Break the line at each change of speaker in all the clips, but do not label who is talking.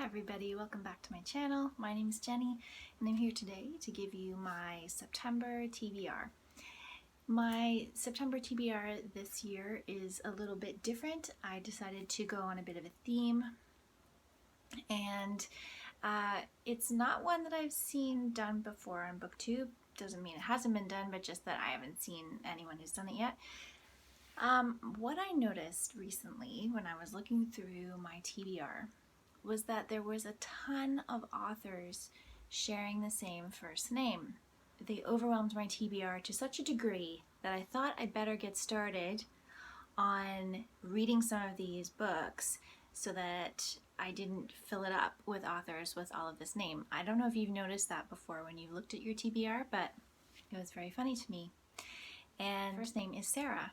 everybody, welcome back to my channel. My name is Jenny and I'm here today to give you my September TBR. My September TBR this year is a little bit different. I decided to go on a bit of a theme, and it's not one that I've seen done before on BookTube. Doesn't mean it hasn't been done, but just that I haven't seen anyone who's done it yet. What I noticed recently when I was looking through my TBR was that there was a ton of authors sharing the same first name. They overwhelmed my TBR to such a degree that I thought I'd better get started on reading some of these books so that I didn't fill it up with authors with all of this name. I don't know if you've noticed that before when you've looked at your TBR, but it was very funny to me. And first name is Sarah.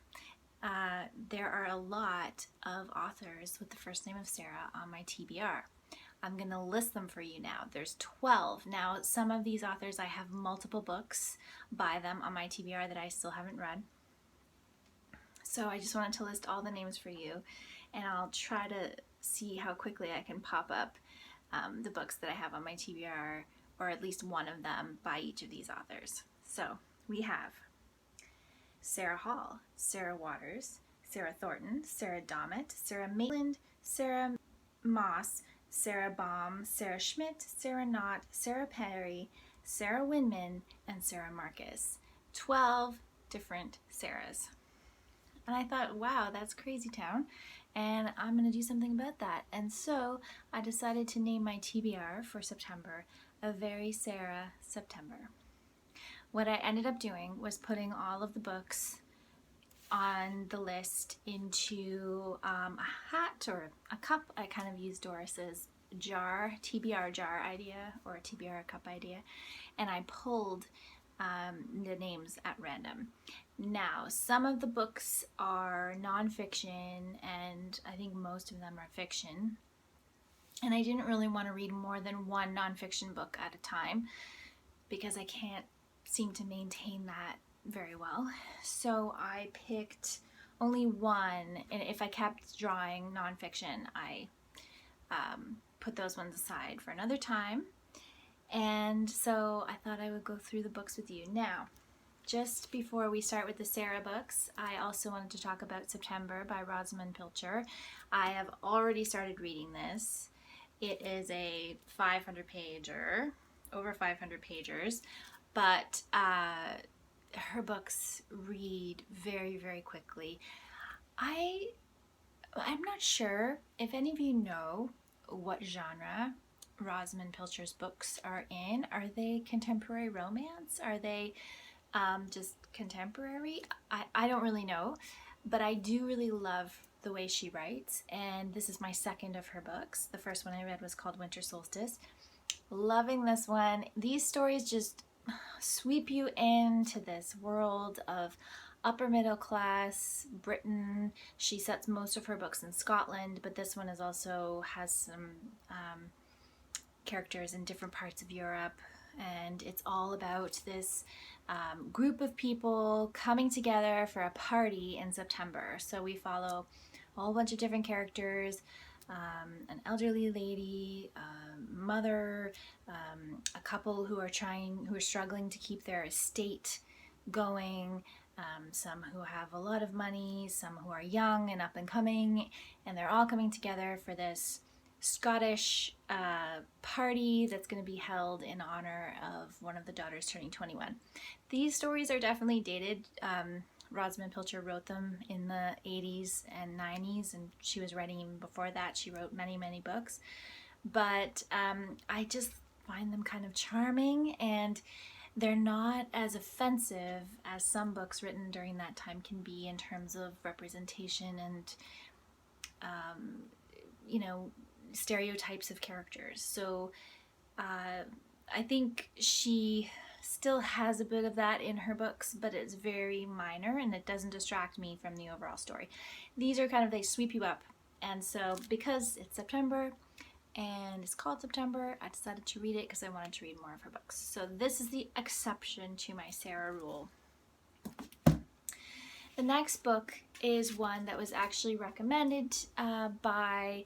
There are a lot of authors with the first name of Sarah on my TBR. I'm going to list them for you now. There's 12. Now, some of these authors, I have multiple books by them on my TBR that I still haven't read. So I just wanted to list all the names for you, and I'll try to see how quickly I can pop up the books that I have on my TBR, or at least one of them by each of these authors. So we have Sarah Hall, Sarah Waters, Sarah Thornton, Sarah Domet, Sarah Maitland, Sarah Moss, Sarah Baum, Sarah Schmidt, Sarah Knott, Sarah Perry, Sarah Winman, and Sarah Marcus. 12 different Sarahs. And I thought, wow, that's crazy town, and I'm going to do something about that. And so I decided to name my TBR for September A Very Sarah September. What I ended up doing was putting all of the books on the list into a hat or a cup. I kind of used Doris's jar, TBR jar idea, or a TBR cup idea, and I pulled the names at random. Now, some of the books are nonfiction, and I think most of them are fiction, and I didn't really want to read more than one nonfiction book at a time because I can't seem to maintain that very well. So I picked only one, and if I kept drawing nonfiction, I put those ones aside for another time. And so I thought I would go through the books with you. Now, just before we start with the Sarah books, I also wanted to talk about September by Rosamunde Pilcher. I have already started reading this. It is a 500-pager, over 500 pagers, but her books read very, very quickly. I'm not sure if any of you know what genre Rosamunde Pilcher's books are in. Are they contemporary romance? Are they just contemporary? I don't really know, but I do really love the way she writes, and this is my second of her books. The first one I read was called Winter Solstice. Loving this one. These stories just sweep you into this world of upper middle class Britain. She sets most of her books in Scotland, but this one also has some characters in different parts of Europe, and it's all about this group of people coming together for a party in September. So we follow a whole bunch of different characters, an elderly lady, mother, a couple who are struggling to keep their estate going, some who have a lot of money, some who are young and up and coming, and they're all coming together for this Scottish party that's going to be held in honor of one of the daughters turning 21. These stories are definitely dated. Rosamunde Pilcher wrote them in the 80s and 90s, and she was writing even before that. She wrote many, many books, but I just find them kind of charming, and they're not as offensive as some books written during that time can be in terms of representation and you know, stereotypes of characters. So I think she still has a bit of that in her books, but it's very minor and it doesn't distract me from the overall story. These are kind of, they sweep you up, and so because it's September and it's called September, I decided to read it because I wanted to read more of her books. So this is the exception to my Sarah rule. The next book is one that was actually recommended by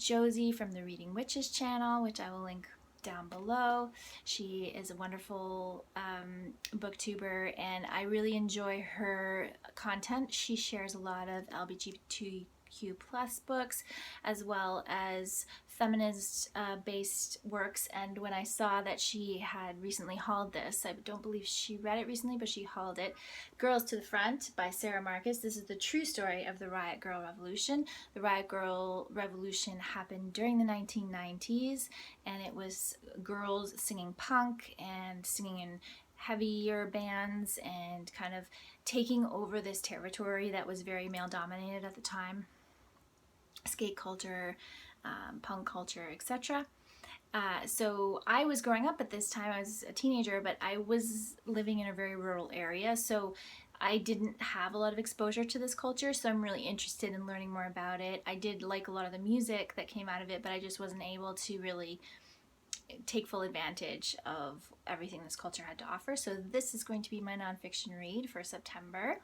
Josie from the Reading Witches channel, which I will link down below. She is a wonderful booktuber, and I really enjoy her content. She shares a lot of LGBTQ+ books, as well as feminist based works. And when I saw that she had recently hauled this, I don't believe she read it recently, but she hauled it, Girls to the Front by Sarah Marcus. This is the true story of the Riot Girl Revolution. The Riot Girl Revolution happened during the 1990s, and it was girls singing punk and singing in heavier bands and kind of taking over this territory that was very male dominated at the time. Skate culture, punk culture, etc. So I was growing up at this time. I was a teenager, but I was living in a very rural area, so I didn't have a lot of exposure to this culture, so I'm really interested in learning more about it. I did like a lot of the music that came out of it, but I just wasn't able to really take full advantage of everything this culture had to offer. So this is going to be my nonfiction read for September.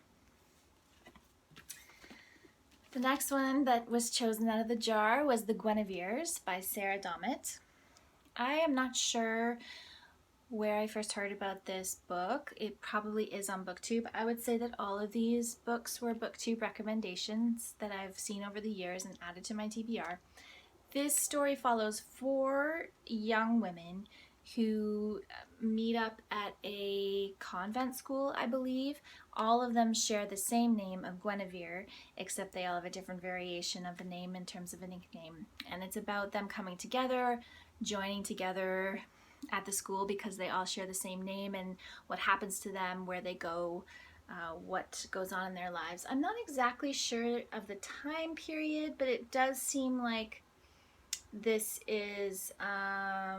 The next one that was chosen out of the jar was The Guineveres by Sarah Domet. I am not sure where I first heard about this book. It probably is on BookTube. I would say that all of these books were BookTube recommendations that I've seen over the years and added to my TBR. This story follows 4 young women who meet up at a convent school, I believe. All of them share the same name of Guinevere, except they all have a different variation of the name in terms of a nickname. And it's about them coming together, joining together at the school because they all share the same name, and what happens to them, where they go, what goes on in their lives. I'm not exactly sure of the time period, but it does seem like this is a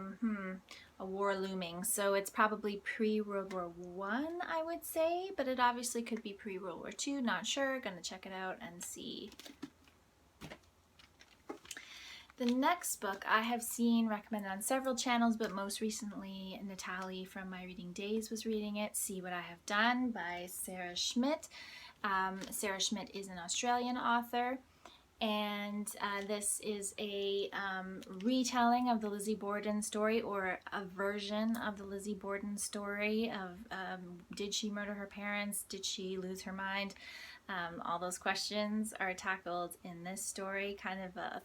war looming, so it's probably pre-World War One, I would say, but it obviously could be pre-World War Two. Not sure. Gonna check it out and see. The next book I have seen recommended on several channels, but most recently Natalie from My Reading Days was reading it. See What I Have Done by Sarah Schmidt. Sarah Schmidt is an Australian author, and this is a retelling of the Lizzie Borden story, or a version of the Lizzie Borden story of did she murder her parents? Did she lose her mind? All those questions are tackled in this story, kind of a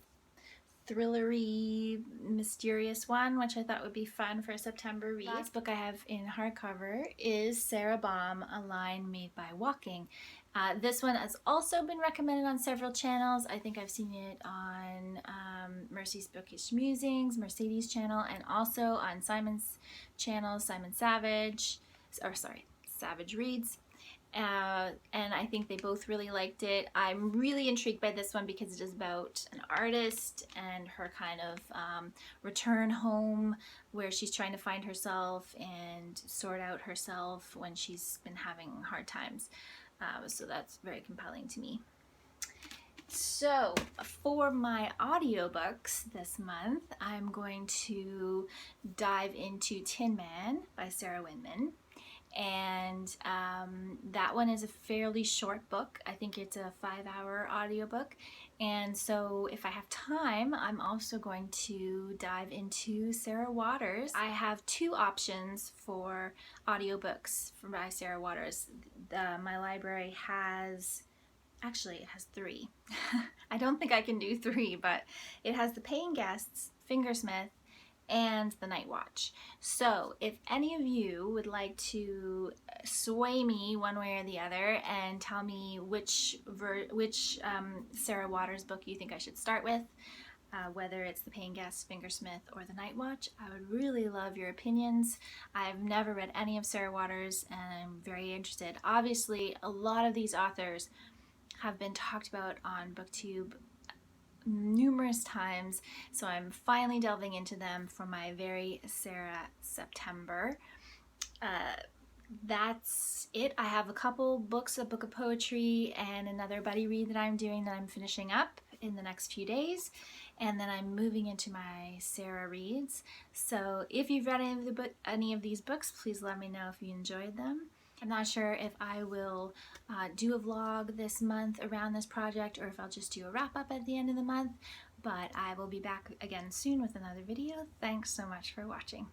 thrillery, mysterious one, which I thought would be fun for a September read. The last book I have in hardcover is Sarah Baum, A Line Made by Walking. This one has also been recommended on several channels. I think I've seen it on MercysBookishMusings, Mercedes channel, and also on Simon's channel, SavidgeReads. And I think they both really liked it. I'm really intrigued by this one because it is about an artist and her kind of return home, where she's trying to find herself and sort out herself when she's been having hard times. So that's very compelling to me. So for my audiobooks this month, I'm going to dive into Tin Man by Sarah Winman. And that one is a fairly short book. I think it's a 5-hour audiobook. And so if I have time, I'm also going to dive into Sarah Waters. I have 2 options for audiobooks by Sarah Waters. My library has, actually it has 3. I don't think I can do 3, but it has The Paying Guests, Fingersmith, and the Nightwatch. So if any of you would like to sway me one way or the other and tell me which Sarah Waters book you think I should start with, whether it's The Paying Guest, Fingersmith, or the Nightwatch, I would really love your opinions. I've never read any of Sarah Waters, and I'm very interested. Obviously, a lot of these authors have been talked about on BookTube numerous times, so I'm finally delving into them for my very Sarah September. That's it. I have a couple books, a book of poetry and another buddy read that I'm doing that I'm finishing up in the next few days, and then I'm moving into my Sarah reads. So if you've read any of these books, please let me know if you enjoyed them. I'm not sure if I will do a vlog this month around this project, or if I'll just do a wrap up at the end of the month, but I will be back again soon with another video. Thanks so much for watching.